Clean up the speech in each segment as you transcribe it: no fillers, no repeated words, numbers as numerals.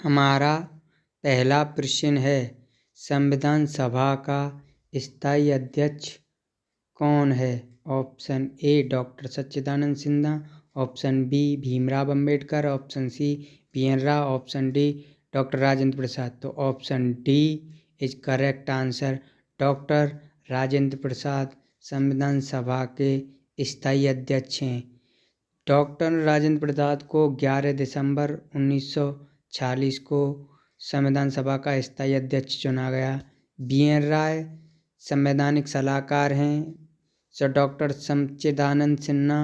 हमारा पहला प्रश्न है, संविधान सभा का स्थायी अध्यक्ष कौन है? Option A doctor Sachchidanand Sinha, option B Bhimrao Ambedkar, option C BN Rao, option D doctor Rajendra Prasad. तो option D is correct answer. Doctor Rajendra Prasad संविधान सभा के स्थायी अध्यक्ष हैं। डॉक्टर राजेंद्र प्रसाद को 11 दिसंबर 1946 को संविधान सभा का स्थायी अध्यक्ष चुना गया। BN राय संवैधानिक सलाहकार हैं। डॉक्टर सच्चिदानंद सिन्हा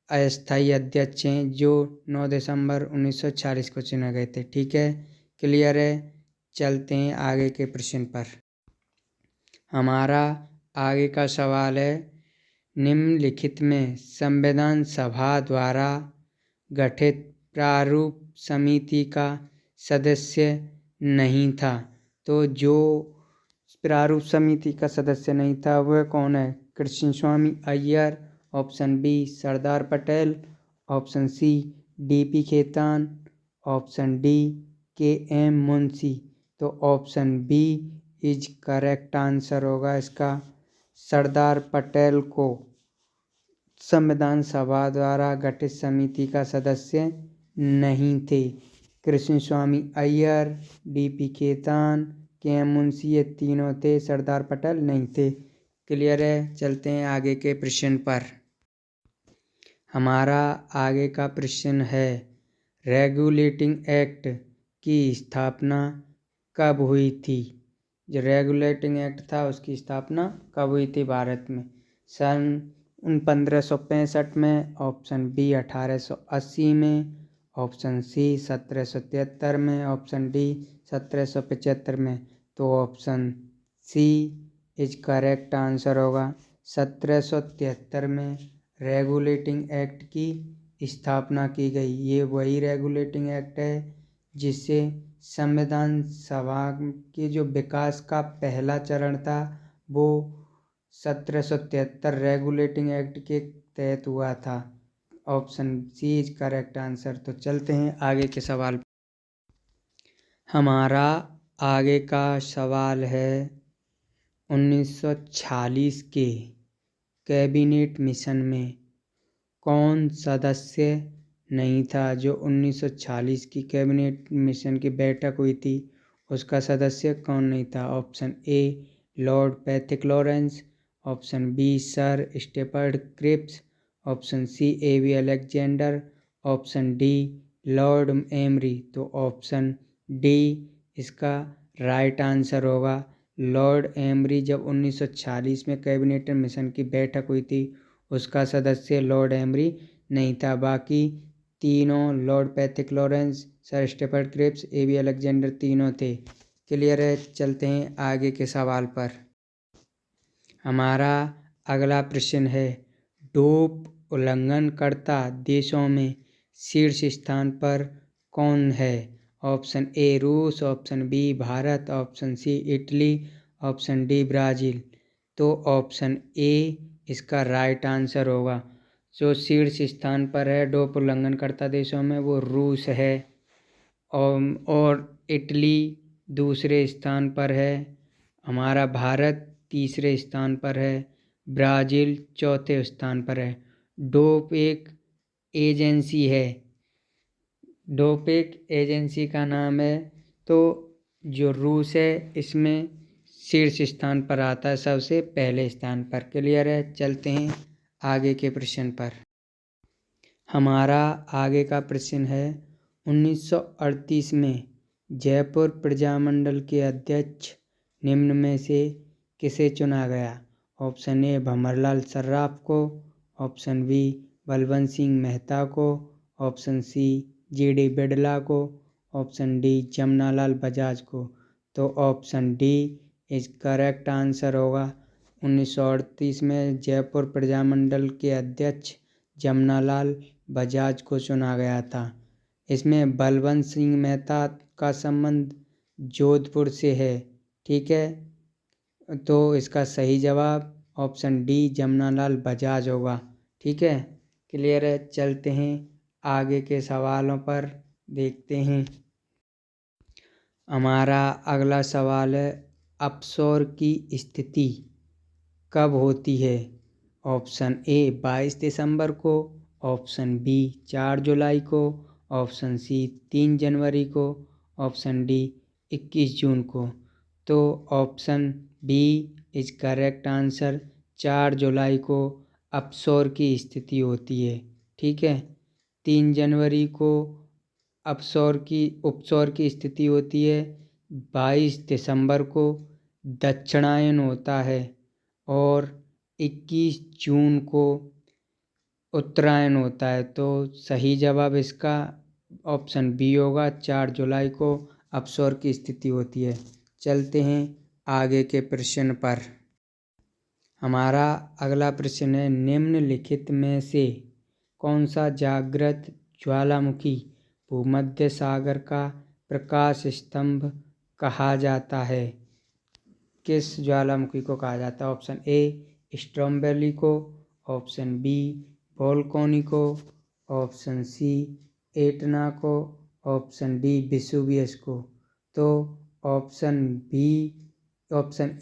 अस्थायी अध्यक्ष हैं जो 9 दिसंबर 1946 को चुने गए थे। ठीक है, क्लियर है। चलते हैं आगे के प्रश्न पर। हमारा आगे का सवाल है, निम्नलिखित में संविधान सभा द्वारा गठित प्रारूप समिति का सदस्य नहीं था। तो जो प्रारूप समिति का सदस्य नहीं था वह कौन है? Krishna Swami Iyer, option B Sardar Patel, option C DP Khetan, option D KM Munshi. तो option B is correct answer होगा इसका। सरदार पटेल को संविधान सभा द्वारा गठित समिति का सदस्य नहीं थे। कृष्ण स्वामी अय्यर, DP खेतान, KM मुंशी ये तीनों थे, सरदार पटेल नहीं थे। क्लियर है। चलते हैं आगे के प्रश्न पर। हमारा आगे का प्रश्न है, रेगुलेटिंग एक्ट की स्थापना कब हुई थी? जो रेगुलेटिंग एक्ट था उसकी स्थापना कब हुई थी भारत में? सन 1565 में, ऑप्शन बी 1880 में, ऑप्शन सी 1773 में, ऑप्शन डी 1775 में। तो option C is correct answer होगा। 1773 में रेगुलेटिंग एक्ट की स्थापना की गई। ये वही रेगुलेटिंग एक्ट है जिससे संविधान सभा के जो विकास का पहला चरण था वो 1773 रेगुलेटिंग एक्ट के तहत हुआ था। Option C is correct answer. तो चलते हैं आगे के सवाल पर। हमारा आगे का सवाल है, 1946 के कैबिनेट मिशन में कौन सदस्य नहीं था? जो 1946 की कैबिनेट मिशन की बैठक हुई थी उसका सदस्य कौन नहीं था? Option A Lord Pethick Lawrence, option B Sir Stafford Cripps, option C AV Alexander, option D Lord Amery. तो ऑप्शन डी इसका राइट आंसर होगा। लॉर्ड एमरी जब 1946 में कैबिनेट मिशन की बैठक हुई थी उसका सदस्य लॉर्ड एमरी नहीं था। बाकी तीनों Lord Pethick Lawrence, Sir Stafford Cripps, AV Alexander तीनों थे। क्लियर है। चलते हैं आगे के सवाल पर। हमारा अगला प्रश्न है, डोप उल्लंघनकर्ता देशों में शीर्ष स्थान पर कौन है? ऑप्शन ए रूस, option B Bharat, option C Italy, option D Brazil. तो ऑप्शन ए इसका राइट आंसर होगा। जो शीर्ष स्थान पर है डोप उल्लंघनकर्ता देशों में वो रूस है, और इटली दूसरे स्थान पर है, हमारा भारत तीसरे स्थान पर है, ब्राज़ील चौथे स्थान पर है। डोप एक एजेंसी है, डोप एक एजेंसी का नाम है। तो जो रूस है इसमें शीर्ष स्थान पर आता है, सबसे पहले स्थान पर। क्लियर है। चलते हैं आगे के प्रश्न पर। हमारा आगे का प्रश्न है, 1938 में जयपुर प्रजामंडल के अध्यक्ष निम्न में से किसे चुना गया? ऑप्शन ए भंवरलाल सर्राफ को, ऑप्शन बी बलवंत सिंह मेहता को, ऑप्शन सी GD बिड़ला को, ऑप्शन डी जमनालाल बजाज को। तो option D is correct answer होगा। 1938 में जयपुर प्रजामंडल के अध्यक्ष जमनालाल बजाज को चुना गया था। इसमें बलवंत सिंह मेहता का संबंध जोधपुर से है। ठीक है, तो इसका सही जवाब ऑप्शन डी जमनालाल बजाज होगा। ठीक है, क्लियर है। चलते हैं आगे के सवालों पर, देखते हैं। हमारा अगला सवाल है, अपसौर की स्थिति कब होती है? ऑप्शन ए 22 दिसंबर को, ऑप्शन बी 4 जुलाई को, ऑप्शन सी 3 जनवरी को, ऑप्शन डी 21 जून को। तो option B is correct answer. 4 जुलाई को अपसौर की स्थिति होती है। ठीक है, 3 जनवरी को उपसौर की स्थिति होती है। 22 दिसंबर को दक्षिणायन होता है और 21 जून को उत्तरायण होता है। तो सही जवाब इसका ऑप्शन बी होगा। 4 जुलाई को अपसौर की स्थिति होती है। चलते हैं आगे के प्रश्न पर। हमारा अगला प्रश्न है, निम्नलिखित में से कौन सा जागृत ज्वालामुखी भूमध्य सागर का प्रकाश स्तंभ कहा जाता है? किस ज्वालामुखी को कहा जाता है? ऑप्शन ए स्ट्रोम्बेली को, ऑप्शन बी वोल्केनो को, ऑप्शन सी एटना को, ऑप्शन डी वेसुवियस को। तो option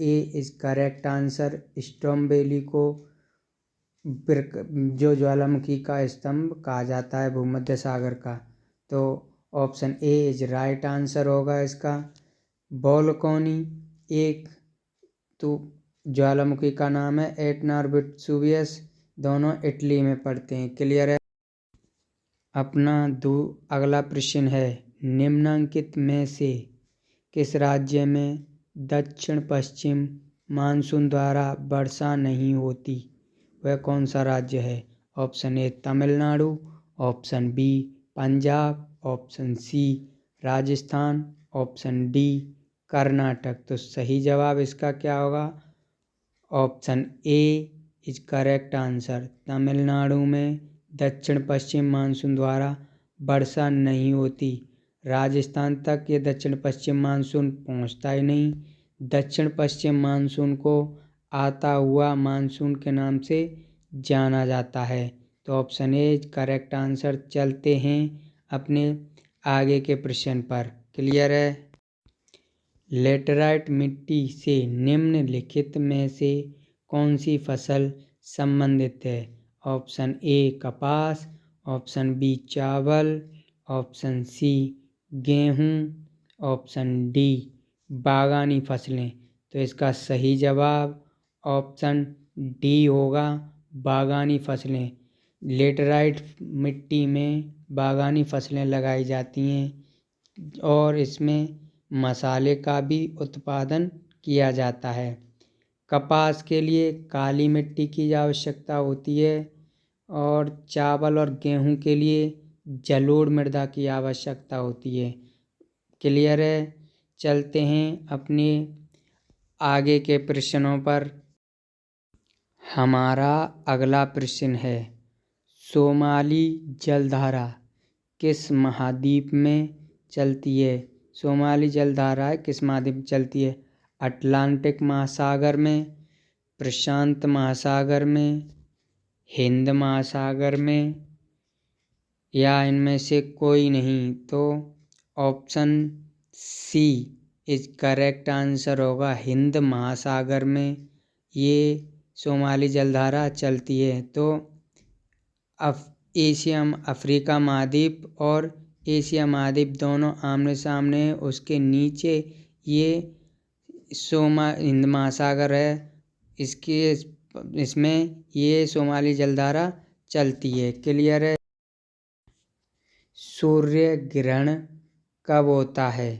A is correct answer. Stromboli को जो ज्वालामुखी का स्तंभ कहा जाता है भूमध्य सागर का। तो option A is right answer होगा इसका। वोल्केनो एक तो ज्वालामुखी का नाम है, एटना और वेसुवियस दोनों इटली में पड़ते हैं। क्लियर है? अपना अगला प्रश्न है, निम्नलिखित में से किस राज्य में दक्षिण पश्चिम मानसून द्वारा वर्षा नहीं होती? वह कौन सा राज्य है? Option A Tamil Nadu, option B Punjab, option C Rajasthan, option D Karnataka. तो सही जवाब इसका क्या होगा? Option A is correct answer. Tamil Nadu में दक्षिण पश्चिम मानसून द्वारा वर्षा नहीं होती। राजस्थान तक ये दक्षिण पश्चिम मानसून पहुंचता ही नहीं। दक्षिण पश्चिम मानसून को आता हुआ मानसून के नाम से जाना जाता है। तो ऑप्शन ए करेक्ट आंसर। चलते हैं अपने आगे के प्रश्न पर। क्लियर है? लेटराइट मिट्टी से निम्नलिखित में से कौन सी फसल संबंधित है? ऑप्शन ए कपास, ऑप्शन बी चावल, ऑप्शन सी गेहूँ, ऑप्शन डी बागानी फसलें। तो इसका सही जवाब ऑप्शन डी होगा, बागानी फसलें। लेटराइट मिट्टी में बागानी फसलें लगाई जाती हैं और इसमें मसाले का भी उत्पादन किया जाता है। कपास के लिए काली मिट्टी की आवश्यकता होती है और चावल और गेहूं के लिए जलोढ़ मृदा की आवश्यकता होती है। क्लियर है? चलते हैं अपने आगे के प्रश्नों पर। हमारा अगला प्रश्न है, सोमाली जलधारा किस महाद्वीप में चलती है? सोमाली जलधारा किस महाद्वीप में चलती है? अटलांटिक महासागर में, प्रशांत महासागर में, हिंद महासागर में, या इनमें से कोई नहीं? तो option C is correct answer होगा। हिंद महासागर में ये सोमाली जलधारा चलती है। तो एशिया अफ्रीका महाद्वीप और एशिया महाद्वीप दोनों आमने सामने हैं। उसके नीचे ये हिंद महासागर है। इसमें ये सोमाली जलधारा चलती है। क्लियर है? सूर्य ग्रहण कब होता है?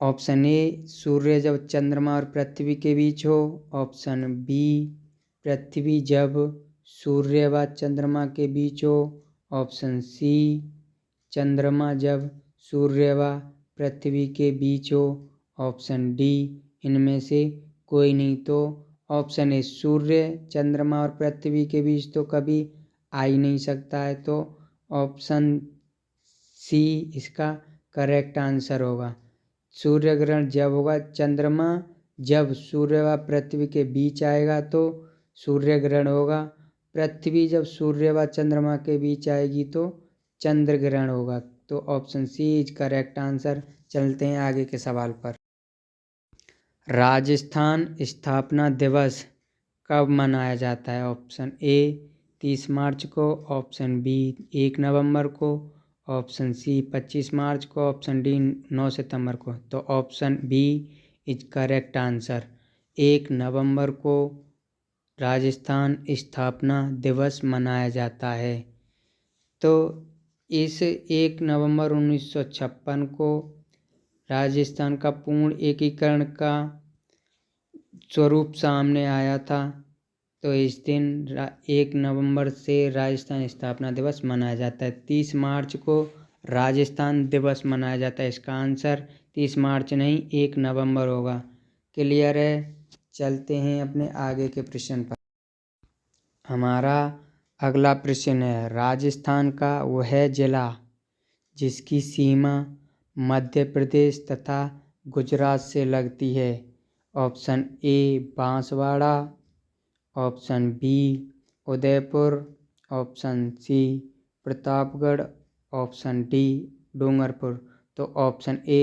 ऑप्शन ए सूर्य जब चंद्रमा और पृथ्वी के बीच हो, ऑप्शन बी पृथ्वी जब सूर्य व चंद्रमा के बीच हो, ऑप्शन सी चंद्रमा जब सूर्य व पृथ्वी के बीच हो, ऑप्शन डी इनमें से कोई नहीं। तो ऑप्शन ए सूर्य चंद्रमा और पृथ्वी के बीच तो कभी आ ही नहीं सकता है। तो ऑप्शन सी इसका करेक्ट आंसर होगा। सूर्य ग्रहण जब होगा, चंद्रमा जब सूर्य व पृथ्वी के बीच आएगा तो सूर्य ग्रहण होगा। पृथ्वी जब सूर्य व चंद्रमा के बीच आएगी तो चंद्र ग्रहण होगा। तो option C is correct answer. चलते हैं आगे के सवाल पर। राजस्थान स्थापना दिवस कब मनाया जाता है? ऑप्शन ए 30 मार्च को, ऑप्शन बी 1 नवंबर को, ऑप्शन सी 25 मार्च को, ऑप्शन डी 9 सितंबर को। तो option B is correct answer. 1 नवंबर को राजस्थान स्थापना दिवस मनाया जाता है। तो इस 1 नवंबर 1956 को राजस्थान का पूर्ण एकीकरण का स्वरूप सामने आया था। तो इस दिन 1 नवंबर से राजस्थान स्थापना दिवस मनाया जाता है। 30 मार्च को राजस्थान दिवस मनाया जाता है। इसका आंसर 30 मार्च नहीं 1 नवंबर होगा। क्लियर है? चलते हैं अपने आगे के प्रश्न पर। हमारा अगला प्रश्न है, राजस्थान का वह जिला जिसकी सीमा मध्य प्रदेश तथा गुजरात से लगती है। Option A Banswara, option B Udaipur, option C Pratapgarh, option D Dungarpur. तो option A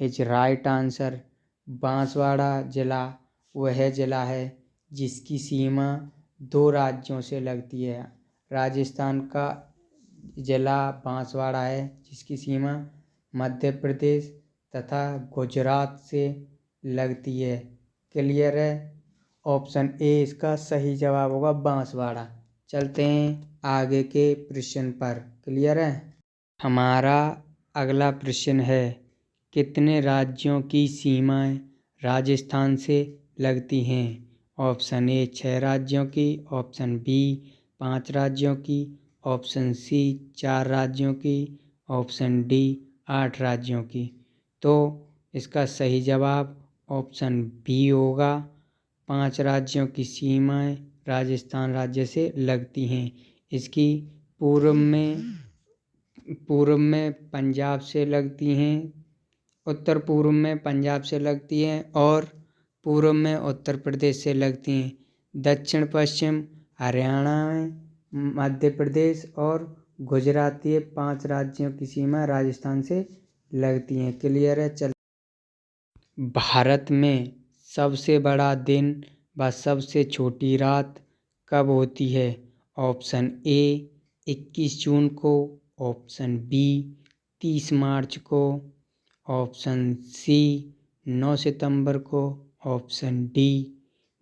is right answer. Banswara जिला वह जिला है जिसकी सीमा 2 राज्यों से लगती है। राजस्थान का जिला बांसवाड़ा है जिसकी सीमा मध्य प्रदेश तथा गुजरात से लगती है। क्लियर है? ऑप्शन ए इसका सही जवाब होगा, बांसवाड़ा। चलते हैं आगे के प्रश्न पर। क्लियर है? हमारा अगला प्रश्न है, कितने राज्यों की सीमाएं राजस्थान से लगती हैं? ऑप्शन ए 6 राज्यों की, ऑप्शन बी 5 राज्यों की, ऑप्शन सी 4 राज्यों की, ऑप्शन डी 8 राज्यों की। तो इसका सही जवाब ऑप्शन बी होगा। 5 राज्यों की सीमाएं राजस्थान राज्य से लगती हैं। इसकी पूर्व में पंजाब से लगती हैं, उत्तर पूर्व में पंजाब से लगती हैं और पूर्व में उत्तर प्रदेश से लगती हैं। दक्षिण पश्चिम हरियाणा में, मध्य प्रदेश और गुजरात, ये 5 राज्यों की सीमा राजस्थान से लगती हैं। क्लियर है? चल भारत में सबसे बड़ा दिन व सबसे छोटी रात कब होती है? ऑप्शन ए 21 जून को, ऑप्शन बी 30 मार्च को, ऑप्शन सी 9 सितंबर को, ऑप्शन डी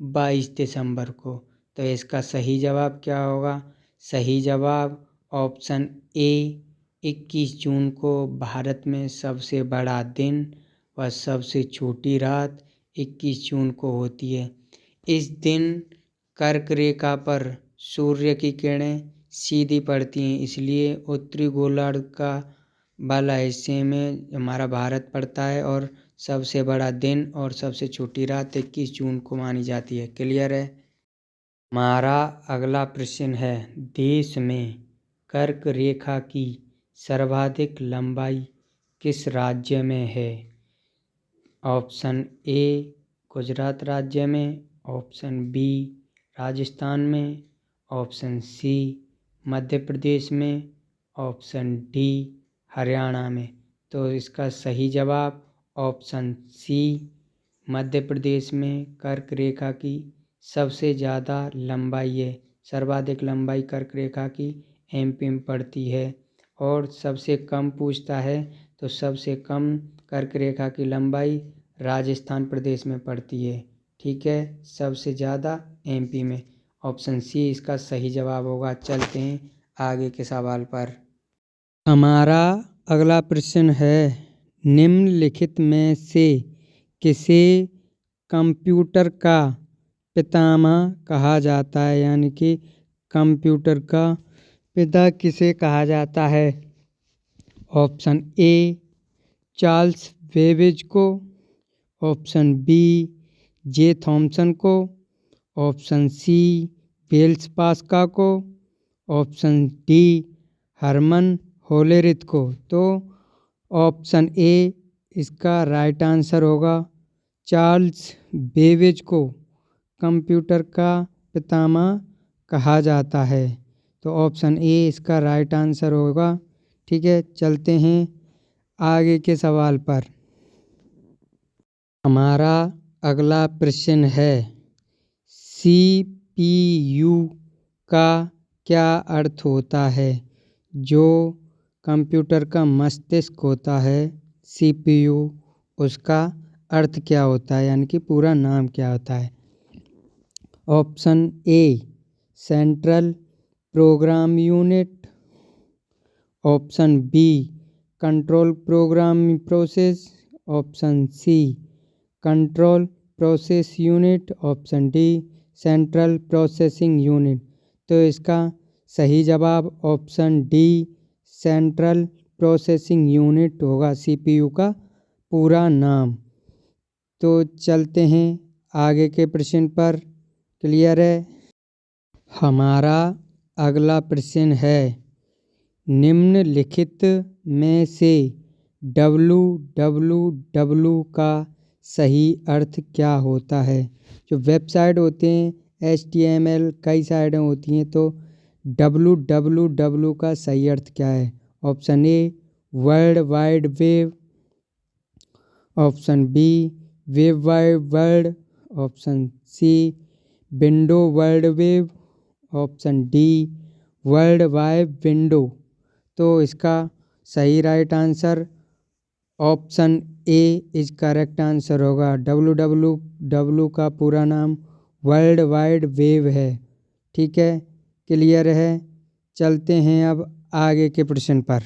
22 दिसंबर को। तो इसका सही जवाब क्या होगा? सही जवाब ऑप्शन ए 21 जून को भारत में सबसे बड़ा दिन व सबसे छोटी रात 21 जून को होती है। इस दिन कर्क रेखा पर सूर्य की किरणें सीधी पड़ती हैं, इसलिए उत्तरी गोलार्ध का वाला हिस्से में हमारा भारत पड़ता है और सबसे बड़ा दिन और सबसे छोटी रात 21 जून को मानी जाती है। क्लियर है? हमारा अगला प्रश्न है, देश में कर्क रेखा की सर्वाधिक लंबाई किस राज्य में है? ऑप्शन ए गुजरात राज्य में, ऑप्शन बी राजस्थान में, ऑप्शन सी मध्य प्रदेश में, ऑप्शन डी हरियाणा में। तो इसका सही जवाब ऑप्शन सी मध्य प्रदेश में कर्क रेखा की सबसे ज़्यादा लंबाई है। सर्वाधिक लंबाई कर्क रेखा की एमपी में पड़ती है। और सबसे कम पूछता है तो सबसे कम कर्क रेखा की लंबाई राजस्थान प्रदेश में पड़ती है। ठीक है? सबसे ज़्यादा एमपी में। ऑप्शन सी इसका सही जवाब होगा। चलते हैं आगे के सवाल पर। हमारा अगला प्रश्न है, निम्नलिखित में से किसे कंप्यूटर का पितामह कहा जाता है? यानी कि कंप्यूटर का पिता किसे कहा जाता है? ऑप्शन ए चार्ल्स बेबेज को, ऑप्शन बी जे थॉमसन को, ऑप्शन सी बेल्स पास्का को, ऑप्शन डी हरमन होलेरिथ को। तो ऑप्शन ए इसका राइट आंसर होगा। चार्ल्स बेबेज को कंप्यूटर का पितामह कहा जाता है। तो ऑप्शन ए इसका राइट आंसर होगा। ठीक है, चलते हैं आगे के सवाल पर। हमारा अगला प्रश्न है CPU का क्या अर्थ होता है। जो कंप्यूटर का मस्तिष्क होता है CPU, उसका अर्थ क्या होता है, यानी कि पूरा नाम क्या होता है। Option A central program unit, option B control program process, option C control process unit, option D central processing unit. तो इसका सही जवाब option D central processing unit होगा, CPU का पूरा नाम। तो चलते हैं आगे के प्रश्न पर। क्लियर है। हमारा अगला प्रश्न है निम्नलिखित में से www का सही अर्थ क्या होता है। जो वेबसाइट होते हैं HTML कई साइटें होती हैं, तो www का सही अर्थ क्या है। Option A world wide web, option B web wide world, option C window world web, option D world wide window. तो इसका सही right answer option A is correct answer होगा। www का पूरा नाम वर्ल्ड वाइड वेब है। ठीक है, क्लियर है। चलते हैं अब आगे के प्रश्न पर।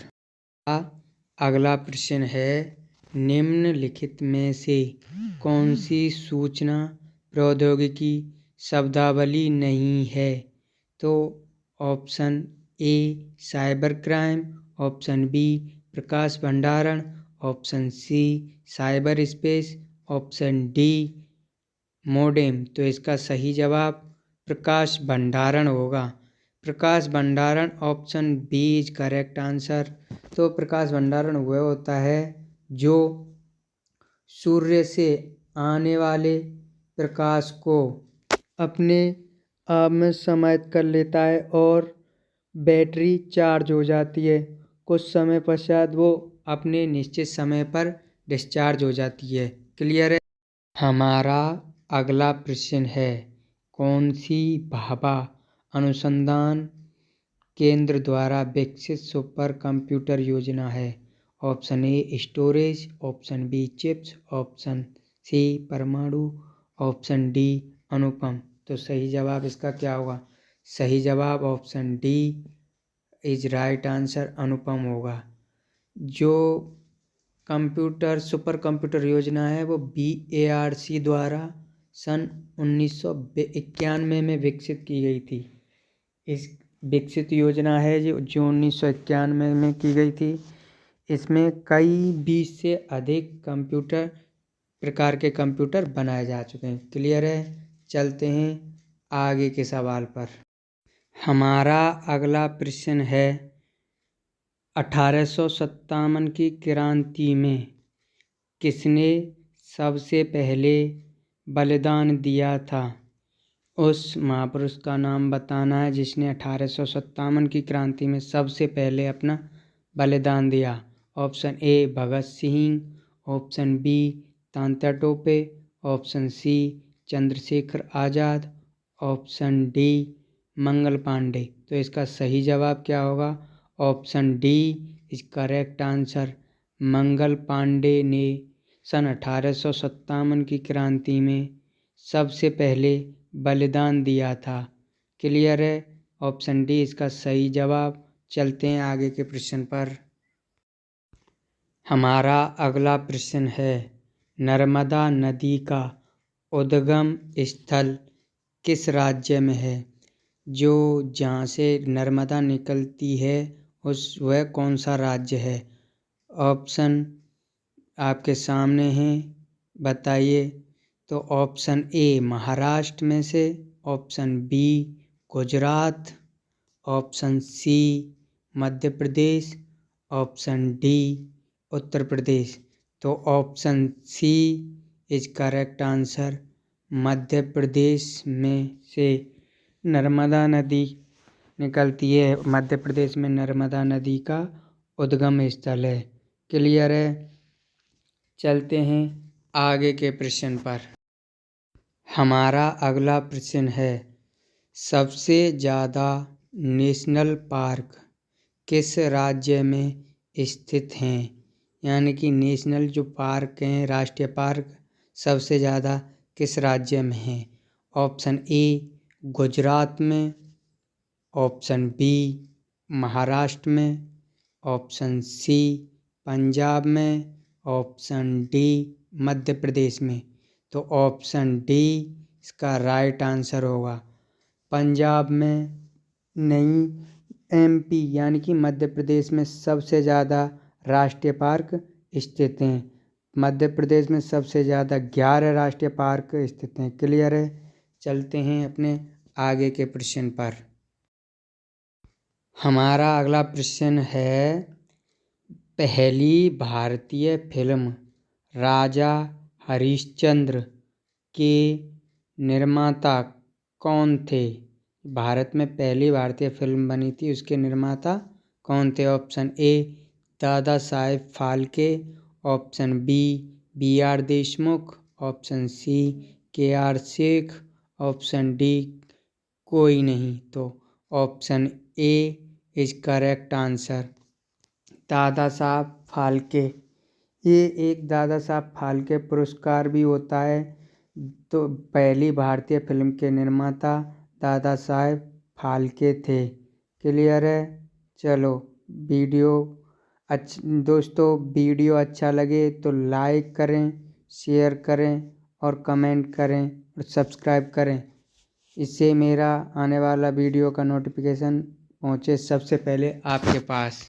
अगला प्रश्न है निम्नलिखित में से कौन सी सूचना प्रौद्योगिकी शब्दावली नहीं है। तो option A cyber crime, option B प्रकाश भंडारण, option C cyber space, option D modem. तो इसका सही जवाब प्रकाश भंडारण होगा। प्रकाश भंडारण option B is correct answer. तो प्रकाश भंडारण वह होता है जो सूर्य से आने वाले प्रकाश को अपने आप में समाहित कर लेता है और बैटरी चार्ज हो जाती है। कुछ समय पश्चात वो अपने निश्चित समय पर डिस्चार्ज हो जाती है। क्लियर है। हमारा अगला प्रश्न है कौन सी भाभा अनुसंधान केंद्र द्वारा विकसित सुपर कंप्यूटर योजना है। Option A storage, option B chips, option C परमाणु, ऑप्शन डी अनुपम। तो सही जवाब इसका क्या होगा। सही जवाब option D is right answer अनुपम होगा। जो कंप्यूटर सुपर कंप्यूटर योजना है वो BARC द्वारा सन 1991 में विकसित की गई थी। इस विकसित योजना है जो 1991 में की गई थी। इसमें कई 20 से अधिक प्रकार के कंप्यूटर बनाए जा चुके हैं। क्लियर है। चलते हैं आगे के सवाल पर। हमारा अगला प्रश्न है 1857 की क्रांति में किसने सबसे पहले बलिदान दिया था। उस महापुरुष का नाम बताना है जिसने 1857 की क्रांति में सबसे पहले अपना बलिदान दिया। Option A Bhagat Singh, option B Tatya Tope, option C Chandrashekhar Azad, option D Mangal Pandey. तो इसका सही जवाब क्या होगा। Option D is correct answer. Mangal Pandey ने सन 1857 की क्रांति में सबसे पहले बलिदान दिया था। क्लियर है। ऑप्शन डी इसका सही जवाब। चलते हैं आगे के प्रश्न पर। हमारा अगला प्रश्न है नर्मदा नदी का उद्गम स्थल किस राज्य में है। जो जहाँ से नर्मदा निकलती है वह कौन सा राज्य है। ऑप्शन आपके सामने हैं, बताइए। तो ऑप्शन ए महाराष्ट्र में से, option B Gujarat, option C Madhya Pradesh, option D Uttar Pradesh. तो option C is correct answer. Madhya Pradesh में से नर्मदा नदी निकलती है। मध्य प्रदेश में नर्मदा नदी का उद्गम स्थल है। क्लियर है। चलते हैं आगे के प्रश्न पर। हमारा अगला प्रश्न है, सबसे ज़्यादा नेशनल पार्क किस राज्य में स्थित हैं? यानी कि नेशनल जो पार्क हैं, राष्ट्रीय पार्क, सबसे ज़्यादा किस राज्य में हैं? ऑप्शन ए गुजरात में, ऑप्शन बी महाराष्ट्र में, ऑप्शन सी पंजाब में, ऑप्शन डी मध्य प्रदेश में। तो ऑप्शन डी इसका राइट आंसर होगा। पंजाब में नहीं, एमपी यानी कि मध्य प्रदेश में सबसे ज़्यादा राष्ट्रीय पार्क स्थित हैं। मध्य प्रदेश में सबसे ज़्यादा 11 राष्ट्रीय पार्क स्थित हैं। क्लियर है। चलते हैं अपने आगे के प्रश्न पर। हमारा अगला प्रश्न है, पहली भारतीय फिल्म राजा हरिश्चंद्र के निर्माता कौन थे? भारत में पहली भारतीय फिल्म बनी थी, उसके निर्माता कौन थे? Option A Dada Saheb Phalke, option B BR Deshmukh, option C KR Sheikh, option D कोई नहीं। तो option A is correct answer, Dada Saheb Phalke. ये एक दादा साहब फाल्के पुरस्कार भी होता है। तो पहली भारतीय फिल्म के निर्माता दादा साहेब फाल्के थे। क्लियर है। चलो दोस्तों वीडियो अच्छा लगे तो लाइक करें, शेयर करें और कमेंट करें और सब्सक्राइब करें। इससे मेरा आने वाला वीडियो का नोटिफिकेशन पहुँचे सबसे पहले आपके पास।